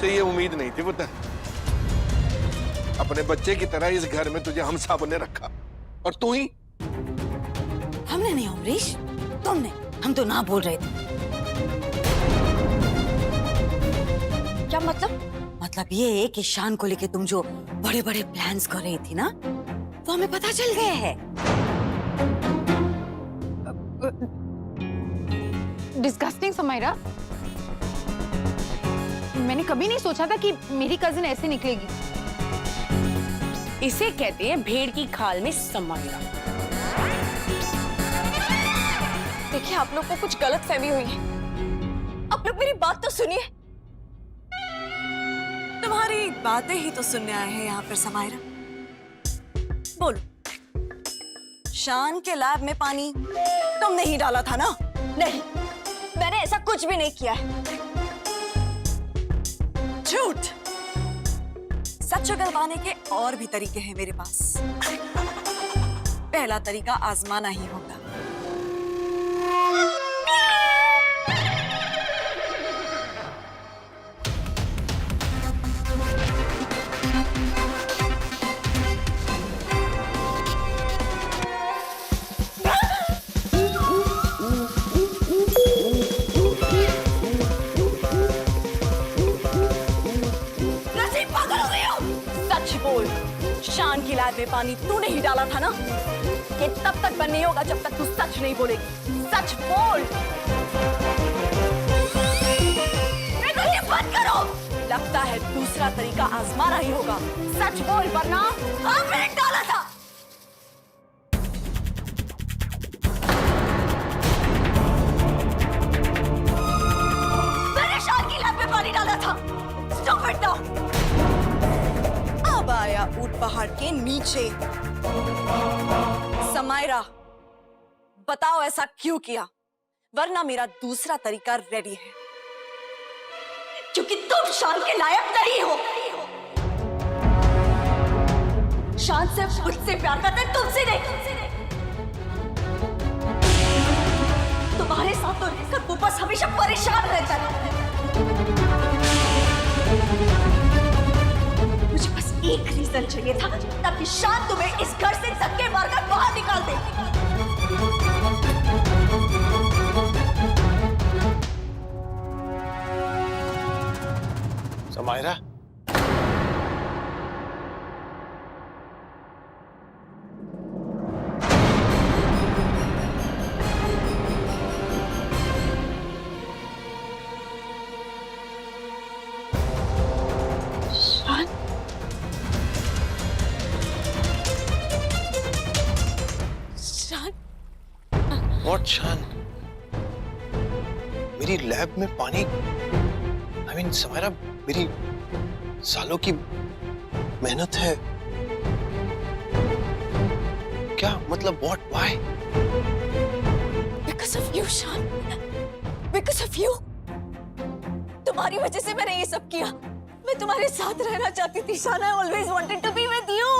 तुझसे ये उम्मीद नहीं थी पुत्र। अपने बच्चे की तरह इस घर में तुझे हम सब ने रखा और तू ही। हमने नहीं अमरीश, तुमने। हम तो ना बोल रहे थे। क्या मतलब? मतलब ये है कि शान को लेके तुम जो बड़े बड़े प्लान्स कर रही थी ना, वो हमें पता चल गया है। डिस्गस्टिंग समायरा। मैंने कभी नहीं सोचा था कि मेरी कजिन ऐसे निकलेगी। इसे कहते हैं भेड़ की खाल में समायरा। देखिए, आप लोग को कुछ गलत फहमी हुई है। आप लोग मेरी बात तो सुनिए। तुम्हारी बातें ही तो सुनने आए हैं यहाँ पर समायरा। बोलो, शान के लैब में पानी तुमने ही डाला था ना? नहीं, मैंने ऐसा कुछ भी नहीं किया है। झूठ। सच उगलवाने के और भी तरीके हैं मेरे पास। पहला तरीका आजमाना ही होगा। शान की लैब में पानी तूने ही डाला था ना? ये तब तक बंद नहीं होगा जब तक तू सच नहीं बोलेगी। सच बोल। ये बंद करो। लगता है दूसरा तरीका आजमाना ही होगा। सच बोल वरना। हाँ, मैंने डाला था। मैंने शान की लैब में पानी डाला था। Stop it now. आया ऊंट पहाड़ के नीचे। समायरा, बताओ ऐसा क्यों किया? वरना मेरा दूसरा तरीका रेडी है। क्योंकि तुम शान के लायक नहीं हो। शान सिर्फ मुझसे प्यार करता है, तुमसे नहीं। तुम्हारे साथ तो रहकर वो बस हमेशा परेशान रहता है। मुझे बस एक रीजन चाहिए था ताकि शान तुम्हें इस घर से धक्के मारकर बाहर निकाल दे। समायरा, What शान? मेरी लैब में पानी? I mean, समायरा, मेरी सालों की मेहनत है। क्या मतलब? What? Why? Because of you, शान। Because of you। तुम्हारी वजह से मैंने ये सब किया। मैं तुम्हारे साथ रहना चाहती थी शान। I always wanted to be with you।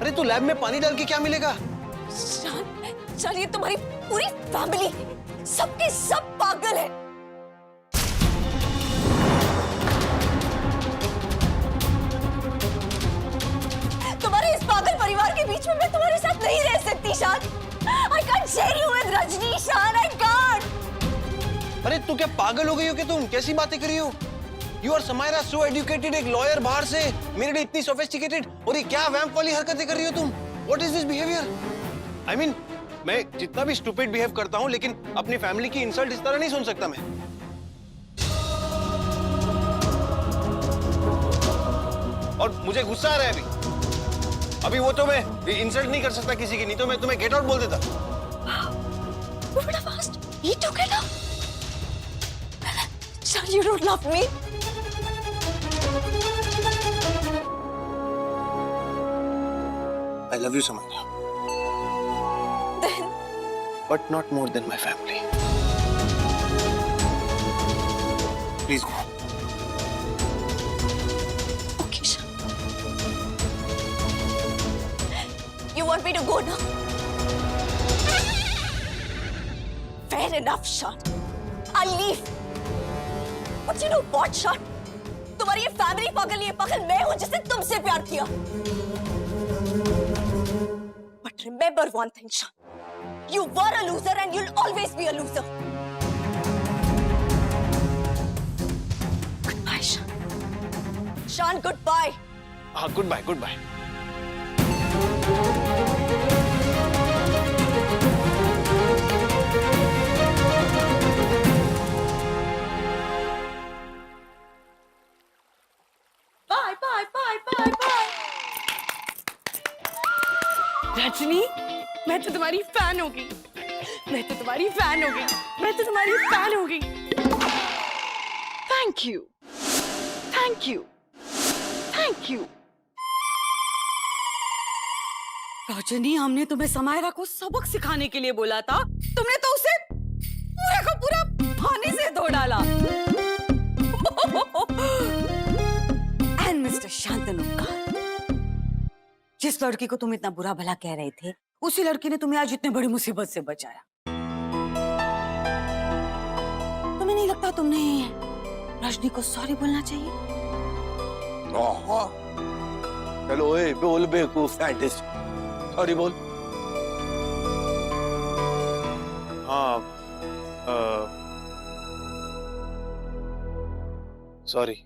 अरे तू लैब में पानी डाल के क्या मिलेगा? शान, ये तुम्हारी पूरी फैमिली, सबके सब पागल है। तुम्हारे इस पागल परिवार के बीच में मैं तुम्हारे साथ नहीं रह सकती शान। I can't share you with Rajni शान, I can't। अरे तू क्या पागल हो गई हो कि तुम? कैसी बातें कर रही हो? You are Samaira so educated, एक लॉयर बाहर से, मेरे लिए इतनी सोफिस्टिकेटेड, और ये क्या वैम्प वाली हरकतें कर रही हो तुम? What is this behavior? I mean, मैं जितना भी स्टूपिड बिहेव करता हूँ, लेकिन अपनी फैमिली की इंसल्ट इस तरह नहीं सुन सकता मैं। और मुझे गुस्सा आ रहा है अभी वो तो मैं इंसल्ट नहीं कर सकता किसी की, नहीं तो मैं तुम्हें गेट आउट बोल देता। वो बड़ा fast. He took it out। Shall you don't love me? I love you, Samantha. Then, But not more than my family. Please go. okay, Shan. You want me to go now? Fair enough, Shan. I'll leave. But you know what, Sean? तुम्हारी ये family पागल, ये पागल मैं हूं जिसने तुमसे प्यार किया। But remember one thing, Sean. You were a loser and you'll always be a loser. Goodbye, Sean. Sean, goodbye. हाँ, goodbye, goodbye. Bye, bye, bye, bye, bye. Rajni, मैं तो तुम्हारी फैन हो गई। मैं तो तुम्हारी फैन हो गई। मैं तो तुम्हारी फैन हो गई। Thank you, thank you, thank you. Rajni, हमने तुम्हें समायरा को सबक सिखाने के लिए बोला था, तुमने तो उसे पूरा का पूरा पानी से धो डाला। एंड मिस्टर शांतनु, जिस लड़की को तुम इतना बुरा भला कह रहे थे, उसी लड़की ने तुम्हें आज इतने बड़ी मुसीबत से बचाया। तुम्हें नहीं लगता तुमने रजनी को सॉरी बोलना चाहिए? चलो ए बोल बेवकूफ साइंटिस्ट, सॉरी बोल। हाँ, सॉरी।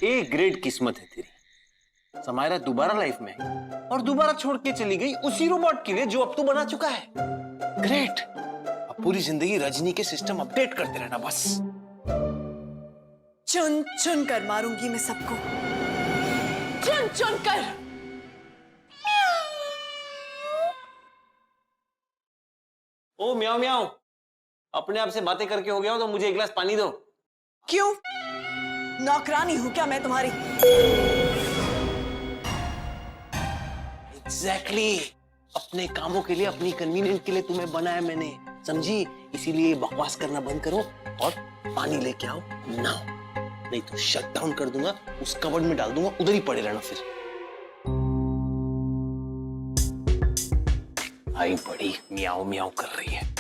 एक ग्रेट किस्मत है तेरी, समायरा दोबारा लाइफ में है और दोबारा छोड़ के चली गई उसी रोबोट के लिए जो अब तू बना चुका है। ग्रेट। अब पूरी जिंदगी रजनी के सिस्टम अपडेट करते रहना बस। चुन चुन कर मारूंगी मैं सबको, चुन चुन कर। ओ म्याऊ म्याऊ, अपने आप से बातें करके हो गया हो तो मुझे एक गिलास पानी दो। क्यों? नौकरानी हूं क्या मैं तुम्हारी? एग्जैक्टली। अपने कामों के लिए, अपनी कन्वीनियंस के लिए तुम्हें बनाया मैंने, समझी? इसीलिए बकवास करना बंद करो और पानी लेके आओ नाउ, नहीं तो शट डाउन कर दूंगा, उस कबर्ड में डाल दूंगा, उधर ही पड़े रहना फिर। आई बड़ी मियाओ मियाओ कर रही है।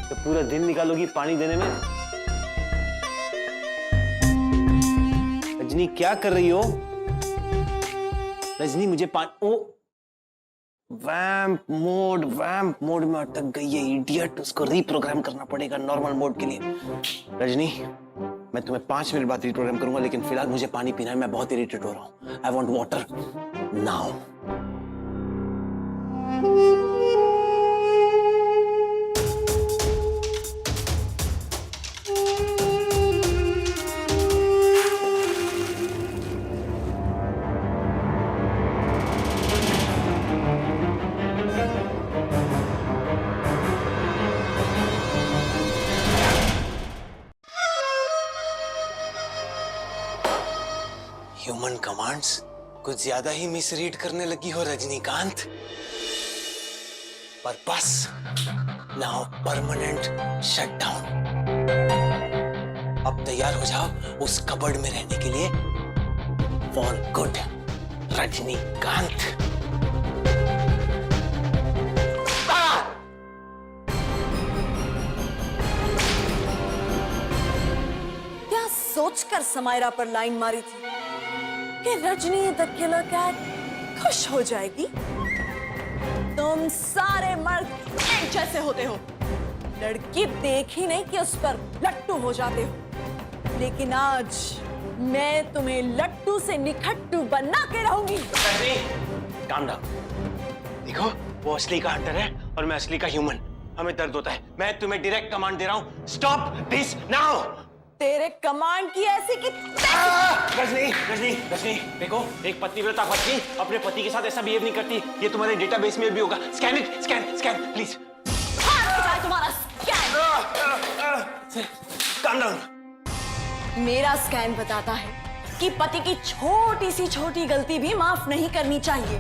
तो पूरा दिन निकालोगी पानी देने में? रजनी क्या कर रही हो? रजनी मुझे ओ वैम्प मोड में अटक गई है इडियट, उसको रीप्रोग्राम करना पड़ेगा नॉर्मल मोड के लिए। रजनी, मैं तुम्हें 5 मिनट बाद रीप्रोग्राम करूंगा, लेकिन फिलहाल मुझे पानी पीना है, मैं बहुत इरिटेट हो रहा हूं। I want water now. Human commands कुछ ज्यादा ही मिसरीड करने लगी हो रजनीकांत, पर बस नाउ परमानेंट शटडाउन। अब तैयार हो जाओ उस कबर्ड में रहने के लिए फॉर गुड रजनीकांत। क्या सोचकर समायरा पर लाइन मारी थी कि रजनी द किलर कैट खुश हो जाएगी? तुम सारे मर्द एक जैसे होते हो, लड़की देख ही नहीं कि उस पर लट्टू हो जाते हो, लेकिन आज मैं तुम्हें लट्टू से निखट्टू बना के रहूंगी। Calm down. देखो, वो असली का हंटर है और मैं असली का ह्यूमन। हमें दर्द होता है। मैं तुम्हें डायरेक्ट कमांड दे रहा हूं, स्टॉप दिस नाउ। तेरे कमांड की ऐसी की रजनी, रजनी, रजनी, देखो, एक पतिव्रता पत्नी अपने पति के साथ ऐसा बिहेव नहीं करती। ये तुम्हारे डेटाबेस में भी होगा। Scan it, scan, scan, please. तुम्हारा स्कैन। Calm down. मेरा स्कैन बताता है कि पति की छोटी सी छोटी गलती भी माफ नहीं करनी चाहिए।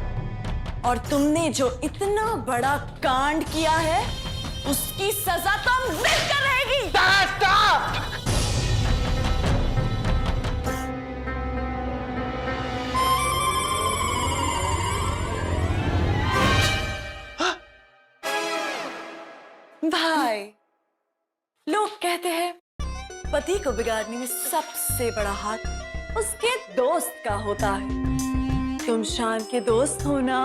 और तुमने जो इतना बड़ा कांड किया है, उसकी सजा तो मिलकर रहेगी। भाई, लोग कहते हैं पति को बिगाड़ने में सबसे बड़ा हाथ उसके दोस्त का होता है। तुम शान के दोस्त हो ना?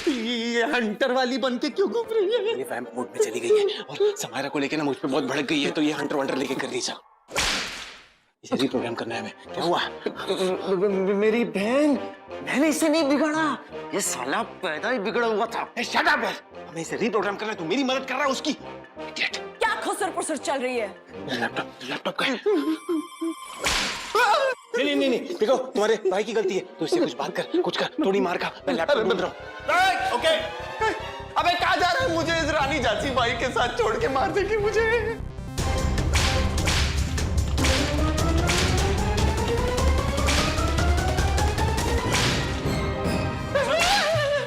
ये हंटर वाली बन के क्यों घूम रही है? ये वैम्प मोड में चली गई है और समायरा को लेके ना मुझ पे बहुत भड़क गई है, तो ये हंटर वंटर लेके कर रही था। इसे रिप्रोग्राम करना है हमें। क्या हुआ? मेरी बहन, मैंने इसे नहीं बिगाड़ा, ये साला पैदा ही बिगड़ा हुआ था। शट अप यार, हमें इसे रिप्रोग्राम करना है, तू मेरी मदद कर रहा है उसकी। क्या खुसर पुसर चल रही है? लैपटॉप का है। नहीं, देखो तुम्हारे भाई की गलती है, तो इससे कुछ बात कर, कुछ कर, थोड़ी मार खा, मैं लैपटॉप बंद रहा हूँ। ओके, अबे कहाँ जा रहा है? मुझे इस रानी चाची भाई के साथ छोड़ के मार देगी मुझे।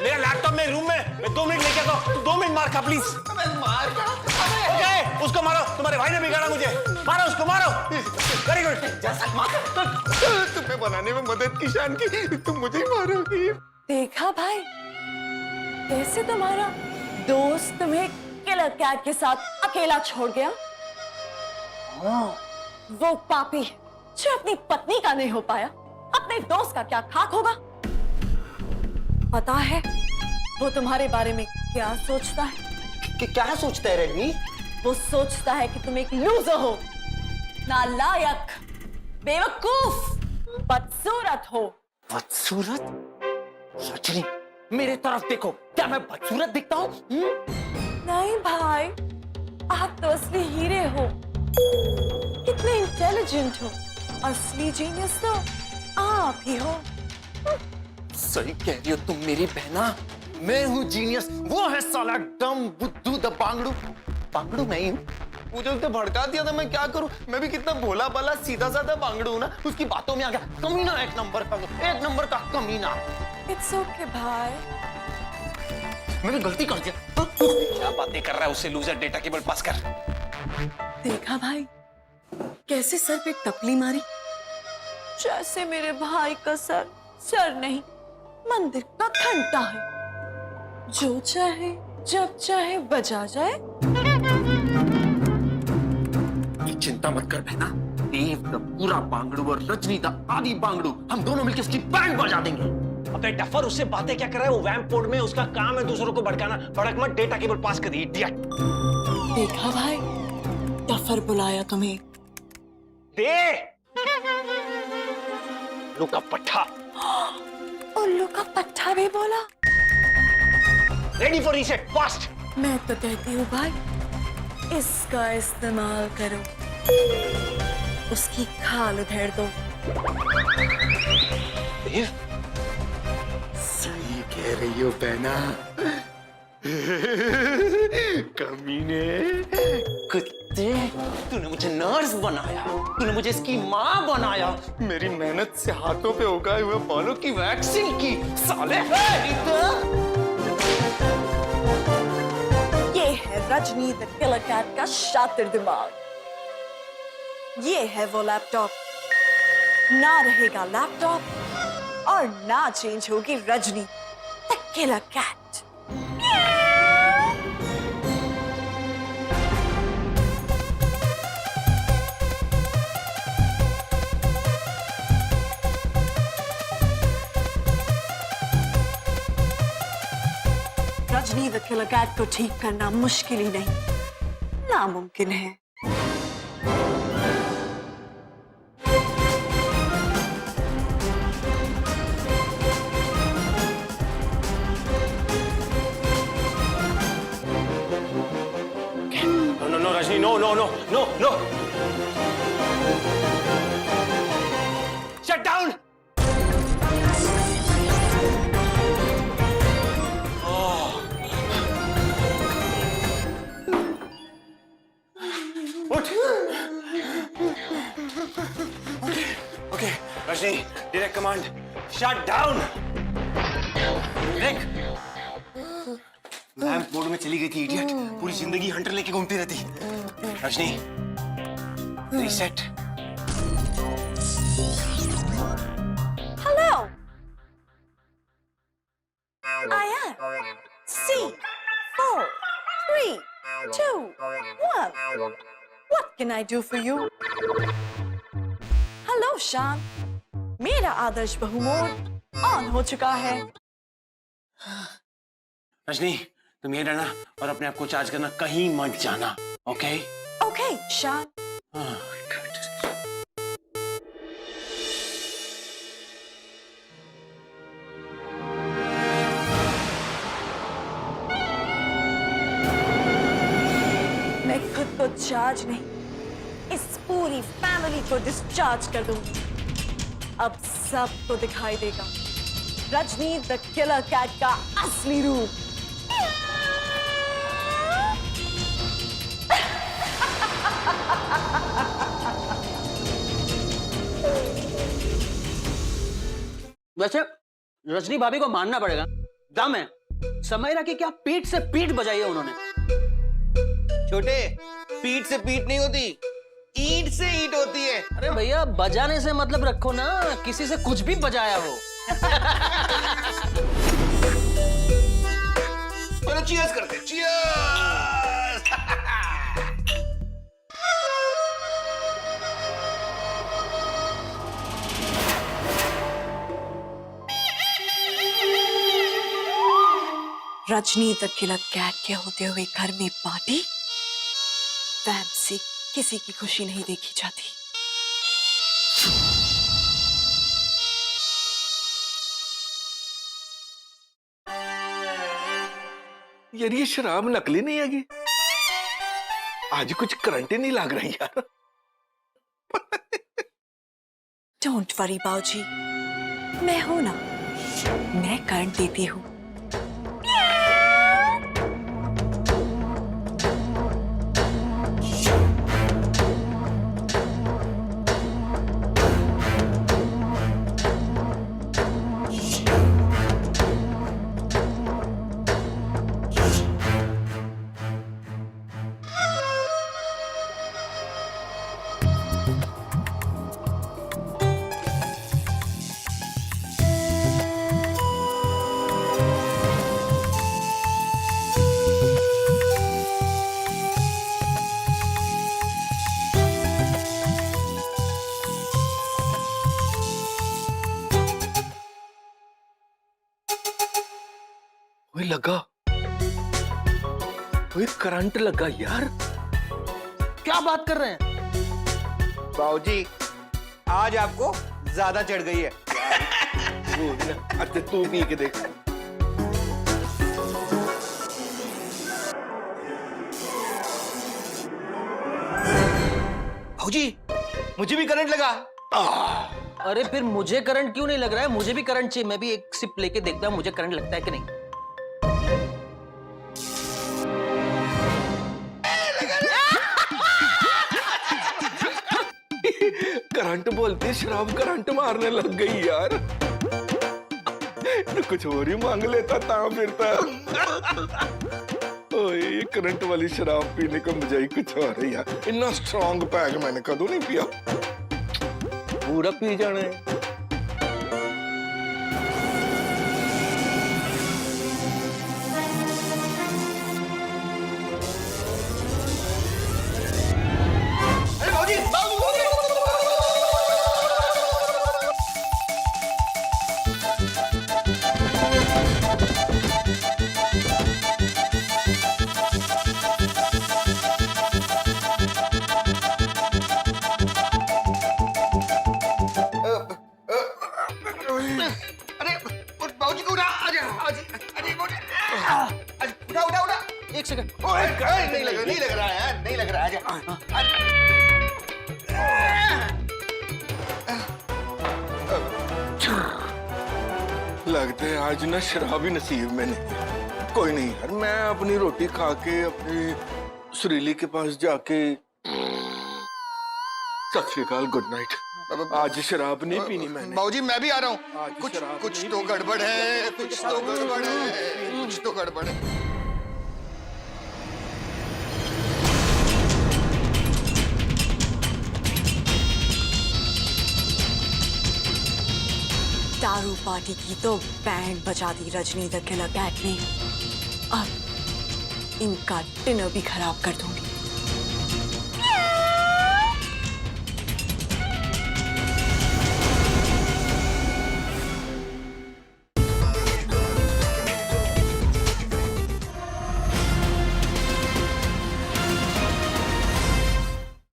मेरा लैपटॉप मेरे रूम में, मैं 2 मिनट लेके आता हूँ, 2 मिनट मार खा प्लीज। मार का? ओके, उसको मारो, तुम्हारे भाई ने बिगाड़ा मुझे, मारो उसको, मारो। Very good. जैसा मार, तुम्हें बनाने में मदद की शान की, तुम मुझे ही मारोगी। देखा भाई, कैसे तुम्हारा दोस्त तुम्हें किलर कैट के साथ अकेला छोड़ गया? वो पापी जो अपनी पत्नी का नहीं हो पाया, अपने दोस्त का क्या खाक होगा? पता है वो तुम्हारे बारे में क्या सोचता है? क्या सोचता है रजनी? वो सोचता है कि तुम एक लूजर हो, नालायक, बेवकूफ, बदसूरत हो। बदसूरत? रजनी, मेरे तरफ देखो, क्या मैं बदसूरत दिखता हूँ? नहीं भाई, आप तो असली हीरे हो, कितने इंटेलिजेंट हो। असली जीनियस तो आप ही हो। सही कह रही हो तुम मेरी बहना, मैं हूँ जीनियस, वो है साला डम बुद्धू द बांगड़ू। बांगड़ू मैं ही हूँ, मुझे उसने भड़का दिया था, मैं क्या करूं? मैं भी कितना भोला भाला सीधा साधा बांगड़ू हूं ना, उसकी बातों में आ गया। कमीना, एक नंबर का कमीना। इट्स ओके भाई, मैंने गलती कर दिया। क्या बातें कर रहा है? उससे लूजर डेटा केबल पास कर। देखा भाई कैसे सर पे टपली मारी, जैसे मेरे भाई का सर नहीं, मंदिर का घंटा है, जो चाहे जब चाहे बजा जाए। चिंता मत कर बहना, देव द पूरा बांगड़ू और रजनी द आदि बांगड़ू, हम दोनों मिलकर उसकी बैंड बजा देंगे। अबे डफर, उससे बातें क्या कर रहा है? वो वैम्प पोर्ट में, उसका काम है दूसरों को भड़काना। भड़क मत, डेटा केबल पास कर दी, इडियट। देखा भाई, डफर बुलाया तुम्हें। दे उल्लू का पट्टा। उल्लू का पट्टा भी बोला। Ready for reset, fast. मैं तो कहती हूँ भाई, इसका इस्तेमाल करो, उसकी खाल उधेड़ दो। देव, सही कह रही हो बहना। कमीने, कुत्ते, तूने मुझे नर्स बनाया, तूने मुझे इसकी माँ बनाया, मेरी मेहनत से हाथों पे उगाए हुए बालों की वैक्सिंग की, साले। ये है रजनी द किलर कैट का शातिर दिमाग। ये है वो लैपटॉप, ना रहेगा लैपटॉप और ना चेंज होगी Rajni the killer cat. Rajni the killer cat को ठीक करना मुश्किल ही नहीं, नामुमकिन है। No, Rajni, no. Shut down. command. Shut down. देख, लैंप मोड में चली गई थी इडियट। पूरी जिंदगी हंटर लेके घूमती रहती। Rajni, reset. Hello. I am C4 3 2 1. What can I do for you? Hello, Shyam. मेरा आदर्श बहुमोड ऑन हो चुका है। रजनी, तुम ये रहना और अपने आप को चार्ज करना, कहीं मत जाना, ओके? Okay, Shyam. मैं खुद को चार्ज नहीं, इस पूरी फैमिली को डिस्चार्ज कर दूंगी। अब सबको दिखाई देगा रजनी द किलर कैट का असली रूप। वैसे रजनी भाभी को मानना पड़ेगा, दम है। समयरा की क्या पीठ से पीठ बजाई है उन्होंने। छोटे, पीठ से पीठ नहीं होती, ईंट से ईंट होती है। अरे भैया, बजाने से मतलब रखो ना, किसी से कुछ भी बजाया हो। चलो चीयर्स करते हैं, cheers. Rajni the killer cat के होते हुए घर में पार्टी, वैम से किसी की खुशी नहीं देखी जाती। यार ये शराब नकली नहीं है। आज कुछ करंट ही नहीं लग रही यार। डोंट वरी बाऊजी, मैं हूं ना, मैं करंट देती हूँ। ओए लगा, ओए करंट लगा यार। क्या बात कर रहे हैं? बाबूजी, आज आपको ज्यादा चढ़ गई है। अच्छा तू पी के देख। बाबूजी, मुझे भी करंट लगा। अरे फिर मुझे करंट क्यों नहीं लग रहा है? मुझे भी करंट चाहिए। मैं भी एक सिप लेके देखता हूं मुझे करंट लगता है कि नहीं। करंट बोलते शराब करंट मारने लग गई यार। तो कुछ और ही मांग लेता था फिर तो। ओए ये करंट वाली शराब पीने को मजा ही कुछ और है यार। इतना स्ट्रॉन्ग पैक मैंने कदों नहीं पिया। पूरा पी जाना है। एक सेकंड। नहीं लग रहा है यार, नहीं लग रहा है। लगता है आज ना शराब ही नसीब में नहीं। कोई नहीं यार, मैं अपनी रोटी खा के अपनी सुरीली के पास जाके सत श्री अकाल, गुड नाइट, आज शराब नहीं पीनी मैंने। बाबूजी मैं भी आ रहा हूँ। आज कुछ शराब कुछ नहीं तो पीनी। गड़बड़ है, कुछ तो गड़बड़ है, कुछ तो गड़बड़ है। दारू पार्टी की तो बैंड बजा दी रजनी द किलर कैट ने। अब इनका डिनर भी खराब कर दूंगी।